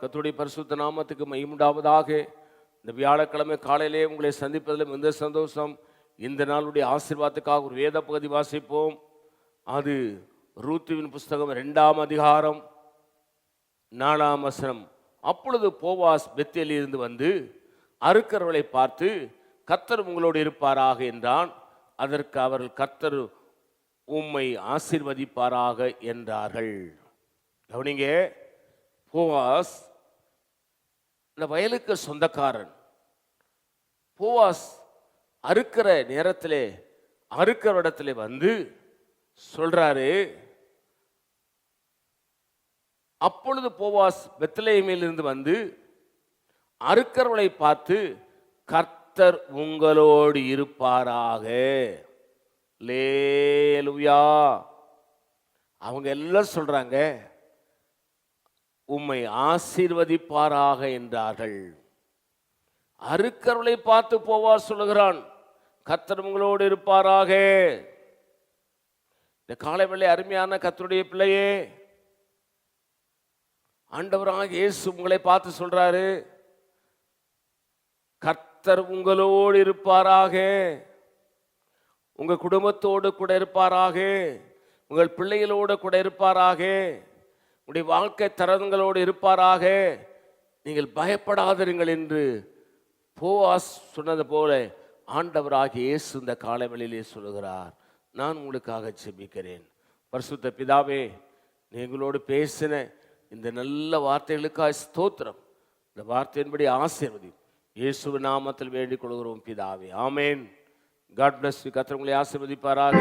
கர்த்தருடைய பரிசுத்த நாமத்துக்கு மகிமையுண்டாவதாக. இந்த வியாழக்கிழமை காலையிலே உங்களை சந்திப்பதிலும் எந்த சந்தோஷம். இந்த நாளுடைய ஆசீர்வாதத்துக்காக ஒரு வேத பகுதி வாசிப்போம். அது ரூத்துவின் புஸ்தகம் 2ஆம் அதிகாரம் 4ஆம் வசனம். அப்பொழுது போவாஸ் பெத்தேலிலிருந்து வந்து அறுக்கிறவர்களை பார்த்து, கர்த்தர் உங்களோடு இருப்பாராக என்றான். அதற்கு அவர்கள், கர்த்தர் உம்மை ஆசீர்வதிப்பாராக என்றார்கள். கவனிங்க, போவாஸ் இந்த வயலுக்கு சொந்தக்காரன். போவாஸ் அறுக்கிற நேரத்திலே அறுக்கிற இடத்துல வந்து சொல்றாரு. அப்பொழுது போவாஸ் பெத்லெகேமிலிருந்து வந்து அறுக்கிறவளை பார்த்து, கர்த்தர் உங்களோடு இருப்பாராக. லேலுயா. அவங்க எல்லாம் சொல்றாங்க, உம்மை ஆசீர்வதிப்பாராக என்றார்கள். அறுக்கிறவளை பார்த்து போவாஸ் சொல்லுகிறான், கர்த்தர் உங்களோடு இருப்பாராக. இந்த காலை வேளை அருமையான கர்த்தருடைய பிள்ளையே, ஆண்டவராக இயேசு உங்களை பார்த்து சொல்றாரு, கர்த்தர் உங்களோடு இருப்பாராக. உங்க குடும்பத்தோடு கூட இருப்பாராக, உங்கள் பிள்ளைகளோடு கூட இருப்பாராக, உங்களுடைய வாழ்க்கை தரங்களோடு இருப்பாராக. நீங்கள் பயப்படாதிருங்கள் என்று போவாஸ் சொன்னது போல ஆண்டவராகிய இயேசு இந்த காலவெளியிலே சொல்லுகிறார். நான் உங்களுக்காக ஜெபிக்கிறேன். பரிசுத்த பிதாவே, நீங்களோடு பேசின இந்த நல்ல வார்த்தைகளுக்காக ஸ்தோத்திரம். இந்த வார்த்தையின்படி ஆசீர்வதி இயேசுவின் நாமத்தில் வேண்டிக் கொள்கிறோம் பிதாவே, ஆமேன். God bless you. கர்த்தர் உங்களை ஆசீர்வதிப்பாராக.